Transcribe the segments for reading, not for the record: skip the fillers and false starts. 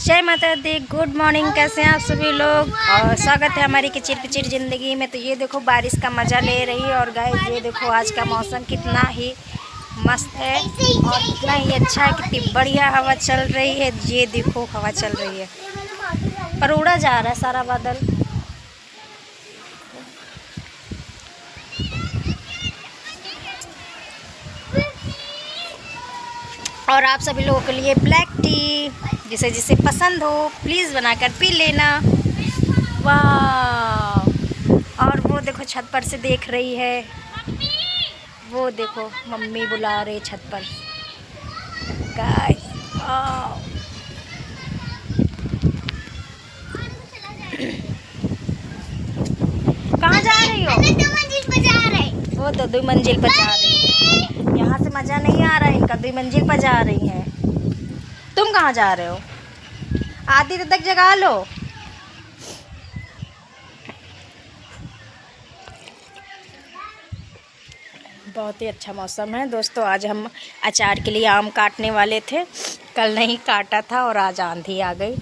जय माता दी। Good morning, कैसे हैं आप सभी लोग। और स्वागत है हमारी किचिर पिचिर ज़िंदगी में। तो ये देखो बारिश का मज़ा ले रही है। और गाइस ये देखो आज का मौसम कितना ही मस्त है और कितना ही अच्छा है, कितनी बढ़िया हवा चल रही है। ये देखो हवा चल रही है पर उड़ा जा रहा है सारा बादल। और आप सभी लोगों के लिए ब्लैक टी जिसे जिसे पसंद हो प्लीज़ बनाकर पी लेना। वाह। और वो देखो छत पर से देख रही है, वो देखो मम्मी बुला रही छत पर। गाइस कहाँ जा रही हो? वो तो 2 मंजिल पर जा रही है। यहाँ से मज़ा नहीं आ रहा है इनका, 2 मंजिल पर जा रही है। तुम कहाँ जा रहे हो? आधी तक जगा लो। बहुत ही अच्छा मौसम है दोस्तों। आज हम अचार के लिए आम काटने वाले थे, कल नहीं काटा था और आज आंधी आ गई।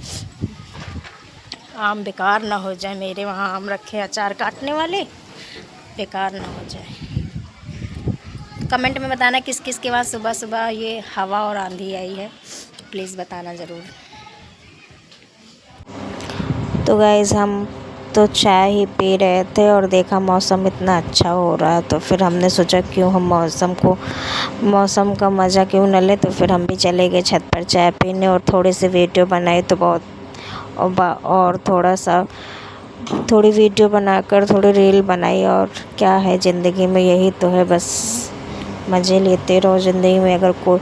आम बेकार ना हो जाए, मेरे वहाँ आम रखे अचार काटने वाले, बेकार ना हो जाए। कमेंट में बताना किस किस के वहाँ सुबह सुबह ये हवा और आंधी आई है, प्लीज़ बताना ज़रूर। तो गाइज़ हम तो चाय ही पी रहे थे और देखा मौसम इतना अच्छा हो रहा है, तो फिर हमने सोचा क्यों हम मौसम का मज़ा क्यों न ले। तो फिर हम भी चले गए छत पर चाय पीने और थोड़ी सी वीडियो बनाई। तो बहुत और थोड़ी वीडियो बनाकर थोड़ी रील बनाई। और क्या है ज़िंदगी में, यही तो है, बस मज़े लेते रहो ज़िंदगी में। अगर कोई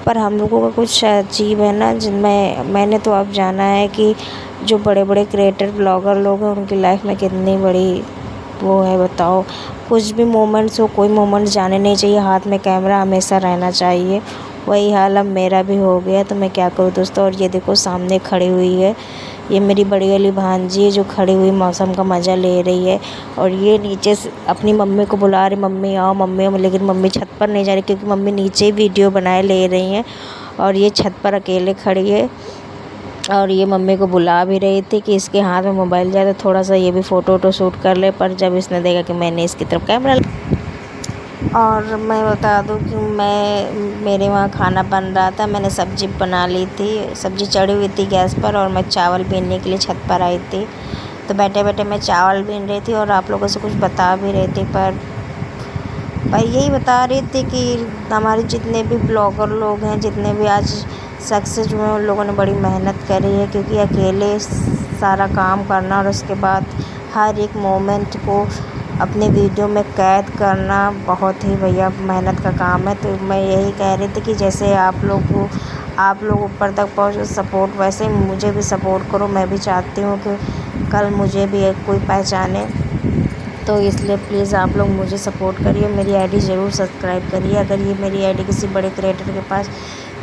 पर हम लोगों का कुछ अजीब है ना, जिनमें मैंने तो अब जाना है कि जो बड़े बड़े क्रिएटर ब्लॉगर लोग हैं उनकी लाइफ में कितनी बड़ी वो है। बताओ, कुछ भी मोमेंट्स हो, कोई मोमेंट जाने नहीं चाहिए, हाथ में कैमरा हमेशा रहना चाहिए। वही हाल अब मेरा भी हो गया, तो मैं क्या करूँ दोस्तों। और ये देखो सामने खड़ी हुई है, ये मेरी बड़ी वाली भांजी है जो खड़ी हुई मौसम का मज़ा ले रही है। और ये नीचे से अपनी मम्मी को बुला रही, मम्मी आओ मम्मी आओ, लेकिन मम्मी छत पर नहीं जा रही क्योंकि मम्मी नीचे वीडियो बनाए ले रही हैं और ये छत पर अकेले खड़ी है। और ये मम्मी को बुला भी रही थी कि इसके हाथ में मोबाइल जाए तो थोड़ा सा ये भी फ़ोटो शूट कर ले। पर जब इसने देखा कि मैंने इसकी तरफ कैमरा, और मैं बता दूं कि मेरे वहाँ खाना बन रहा था, मैंने सब्ज़ी बना ली थी, सब्ज़ी चढ़ी हुई थी गैस पर और मैं चावल बीनने के लिए छत पर आई थी। तो बैठे बैठे मैं चावल बीन रही थी और आप लोगों से कुछ बता भी रही थी। पर यही बता रही थी कि हमारे जितने भी ब्लॉगर लोग हैं, जितने भी आज सक्सेस हुए हैं, उन लोगों ने बड़ी मेहनत करी है। क्योंकि अकेले सारा काम करना और उसके बाद हर एक मोमेंट को अपने वीडियो में कैद करना बहुत ही भैया मेहनत का काम है। तो मैं यही कह रही थी कि जैसे आप लोग ऊपर तक पहुँचो सपोर्ट, वैसे ही मुझे भी सपोर्ट करो। मैं भी चाहती हूँ कि कल मुझे भी कोई पहचाने, तो इसलिए प्लीज़ आप लोग मुझे सपोर्ट करिए। मेरी आईडी ज़रूर सब्सक्राइब करिए। अगर ये मेरी आईडी किसी बड़े क्रिएटर के पास,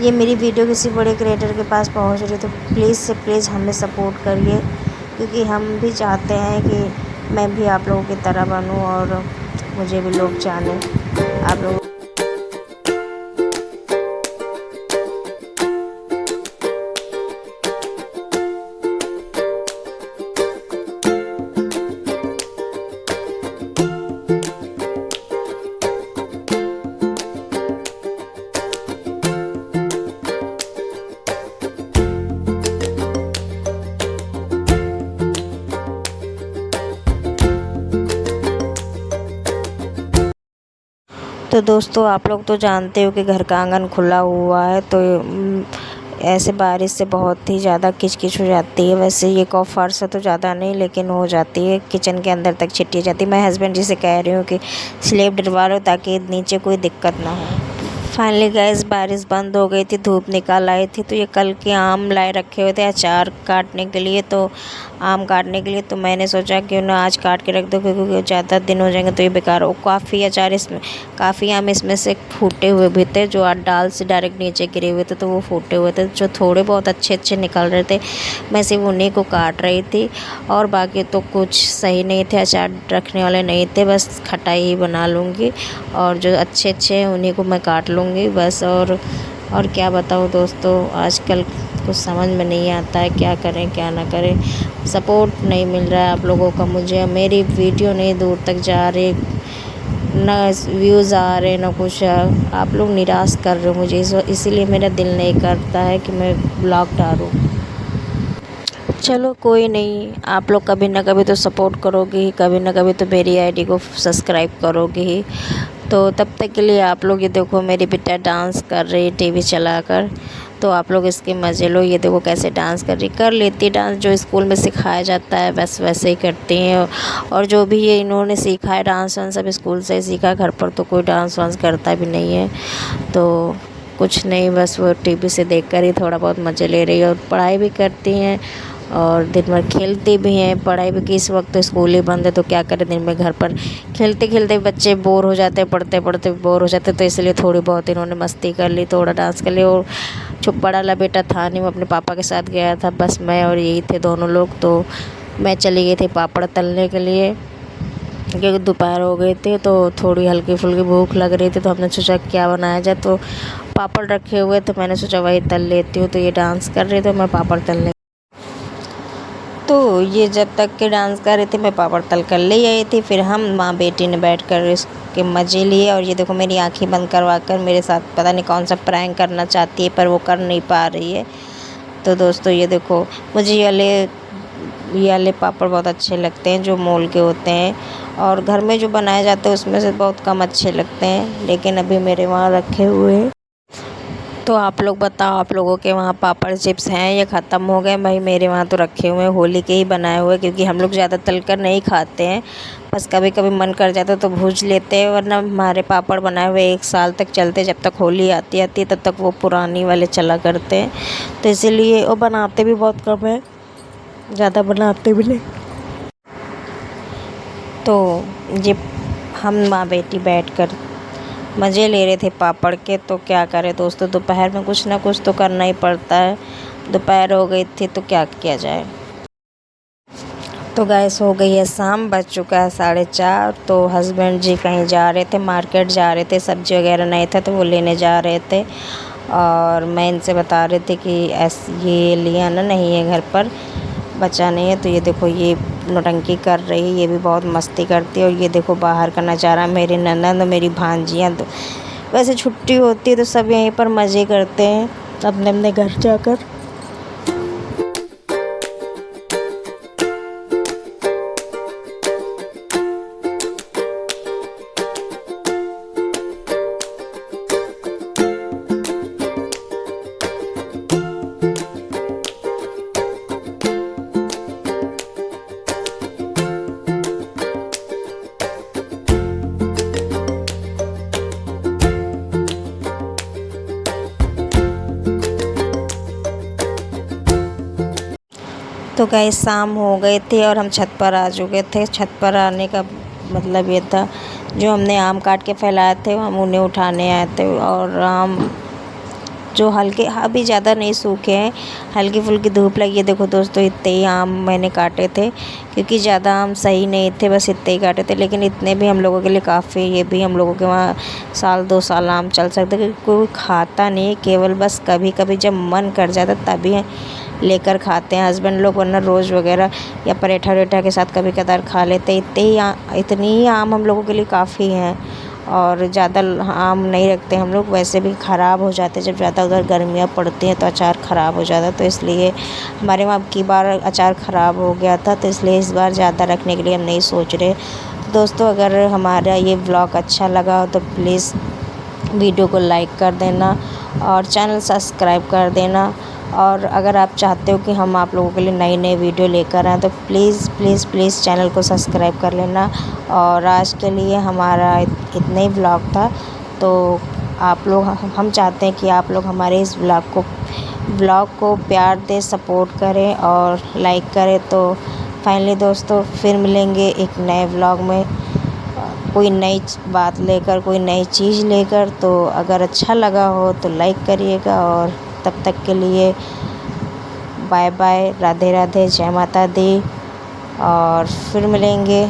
ये मेरी वीडियो किसी बड़े क्रिएटर के पास पहुंच रही तो प्लीज़ से प्लीज़ हमें सपोर्ट करिए। क्योंकि हम भी चाहते हैं कि मैं भी आप लोगों की तरह बनूं और मुझे भी लोग जानें। आप लोग तो दोस्तों आप लोग तो जानते हो कि घर का आंगन खुला हुआ है, तो ऐसे बारिश से बहुत ही ज़्यादा किचकिच हो जाती है। वैसे ये फर्श तो ज़्यादा नहीं लेकिन हो जाती है, किचन के अंदर तक छिटी जाती है। मैं हस्बैंड जी से कह रही हूँ कि स्लैब डलवा लो ताकि नीचे कोई दिक्कत ना हो। फाइनली गैस बारिश बंद हो गई थी, धूप निकल आई थी। तो ये कल के आम लाए रखे हुए थे अचार काटने के लिए, तो आम काटने के लिए तो मैंने सोचा क्यों ना आज काट के रख दो, क्योंकि ज़्यादा दिन हो जाएंगे तो ये बेकार हो। काफ़ी आम इसमें से फूटे हुए भी थे, जो डाल से डायरेक्ट नीचे गिरे हुए थे तो वो फूटे हुए थे। जो थोड़े बहुत अच्छे निकल रहे थे मैं सिर्फ उन्हीं को काट रही थी, और बाकी तो कुछ सही नहीं थे, अचार रखने वाले नहीं थे। बस खटाई ही बना लूँगी और जो अच्छे हैं उन्हीं को मैं काट लूँगी बस। और क्या बताऊँ दोस्तों, आजकल कुछ समझ में नहीं आता है क्या करें क्या ना करें। सपोर्ट नहीं मिल रहा है आप लोगों का मुझे, मेरी वीडियो नहीं दूर तक जा रही, ना व्यूज़ आ रहे ना कुछ। आप लोग निराश कर रहे हो मुझे, इसीलिए मेरा दिल नहीं करता है कि मैं ब्लॉग डालूँ। चलो कोई नहीं, आप लोग कभी ना कभी तो सपोर्ट करोगे ही, कभी ना कभी तो मेरी आईडी को सब्सक्राइब करोगे ही। तो तब तक के लिए आप लोग ये देखो मेरी बेटा डांस कर रही है टीवी चलाकर, तो आप लोग इसके मज़े लो। ये देखो कैसे डांस कर रही, कर लेती डांस, जो स्कूल में सिखाया जाता है बस वैसे ही करती हैं। और जो भी ये इन्होंने सीखा है डांस वांस सब स्कूल से ही सीखा, घर पर तो कोई डांस वांस करता भी नहीं है। तो कुछ नहीं, बस वो टीवी से देखकर ही थोड़ा बहुत मज़े ले रही है, और पढ़ाई भी करती हैं और दिन भर खेलती भी हैं। पढ़ाई भी कि इस वक्त तो स्कूल ही बंद है तो क्या करें, दिन में घर पर खेलते खेलते बच्चे बोर हो जाते हैं, पढ़ते पढ़ते बोर हो जाते हैं, तो इसलिए थोड़ी बहुत इन्होंने मस्ती कर ली, थोड़ा डांस कर लिया। और चुप बड़ा वाला बेटा था नहीं, वो अपने पापा के साथ गया था, बस मैं और यही थे दोनों लोग। तो मैं चली गई थी पापड़ तलने के लिए, क्योंकि दोपहर हो गए थे तो थोड़ी हल्की फुल्की भूख लग रही थी, तो हमने सोचा क्या बनाया जाए। तो पापड़ रखे हुए तो मैंने सोचा वही तल लेती हूँ। तो ये डांस कर रही, तो मैं पापड़ तलने, तो ये जब तक के डांस कर रही थी मैं पापड़ तल कर ले आई थी। फिर हम माँ बेटी ने बैठकर इसके मज़े लिए। और ये देखो मेरी आंखें बंद करवा कर मेरे साथ पता नहीं कौन सा प्रैंक करना चाहती है, पर वो कर नहीं पा रही है। तो दोस्तों ये देखो, मुझे ये वाले पापड़ बहुत अच्छे लगते हैं जो मोल के होते हैं, और घर में जो बनाए जाते हैं उसमें से बहुत कम अच्छे लगते हैं, लेकिन अभी मेरे वहाँ रखे हुए हैं। तो आप लोग बताओ, आप लोगों के वहाँ पापड़ चिप्स हैं या ख़त्म हो गए? भाई मेरे वहाँ तो रखे हुए हैं, होली के ही बनाए हुए, क्योंकि हम लोग ज़्यादा तल कर नहीं खाते हैं, बस कभी कभी मन कर जाता है तो भूज लेते हैं। वरना हमारे पापड़ बनाए हुए 1 साल तक चलते हैं, जब तक होली आती है तब तक वो पुरानी वाले चला करते हैं। तो इसीलिए वो बनाते भी बहुत कम है, ज़्यादा बनाते भी नहीं। तो ये हम माँ बेटी बैठकर मज़े ले रहे थे पापड़ के। तो क्या करें दोस्तों, दोपहर में कुछ ना कुछ तो करना ही पड़ता है, दोपहर हो गई थी तो क्या किया जाए। तो गैस हो गई है शाम, बज चुका है 4:30। तो हस्बैंड जी कहीं जा रहे थे, मार्केट जा रहे थे, सब्ज़ी वगैरह नहीं था तो वो लेने जा रहे थे। और मैं इनसे बता रही थी कि ये ले आना, नहीं है घर पर, बचा नहीं है। तो ये देखो ये नौटंकी कर रही है, ये भी बहुत मस्ती करती है। और ये देखो बाहर का नज़ारा, मेरी ननद और मेरी भांजियाँ, तो वैसे छुट्टी होती है तो सब यहीं पर मज़े करते हैं अपने अपने घर जाकर। तो गाइस शाम हो गए थे और हम छत पर आ चुके थे। छत पर आने का मतलब ये था, जो हमने आम काट के फैलाए थे हम उन्हें उठाने आए थे। और आम जो हल्के, अभी ज़्यादा नहीं सूखे हैं, हल्की फुल्की धूप लगी है। देखो दोस्तों इतने ही आम मैंने काटे थे, क्योंकि ज़्यादा आम सही नहीं थे, बस इतने ही काटे थे, लेकिन इतने भी हम लोगों के लिए काफ़ी। ये भी हम लोगों के वहाँ 1-2 साल आम चल सकते, क्योंकि कोई खाता नहीं, केवल बस कभी कभी जब मन कर जाता तभी लेकर खाते हैं हस्बैंड लोग, वरना रोज़ वगैरह या पराठा वराठा के साथ कभी कदार खा लेते हैं। इतनी ही आम हम लोगों के लिए काफ़ी हैं, और ज़्यादा आम नहीं रखते हम लोग, वैसे भी ख़राब हो जाते जब ज़्यादा उधर गर्मियाँ पड़ती हैं तो अचार ख़राब हो जाता। तो इसलिए हमारे वहाँ अब की बार अचार ख़राब हो गया था, तो इसलिए इस बार ज़्यादा रखने के लिए हम नहीं सोच रहे। तो दोस्तों अगर हमारा ये व्लॉग अच्छा लगा हो तो प्लीज़ वीडियो को लाइक कर देना और चैनल सब्सक्राइब कर देना। और अगर आप चाहते हो कि हम आप लोगों के लिए नई नई वीडियो लेकर आएँ तो प्लीज़ प्लीज़ प्लीज़ चैनल को सब्सक्राइब कर लेना। और आज के लिए हमारा इतना ही व्लॉग था। तो आप लोग, हम चाहते हैं कि आप लोग हमारे इस व्लॉग को प्यार दें, सपोर्ट करें और लाइक करें। तो फाइनली दोस्तों फिर मिलेंगे एक नए व्लॉग में, कोई नई बात लेकर, कोई नई चीज़ लेकर। तो अगर अच्छा लगा हो तो लाइक करिएगा, और तब तक के लिए बाय बाय, राधे राधे, जय माता दी, और फिर मिलेंगे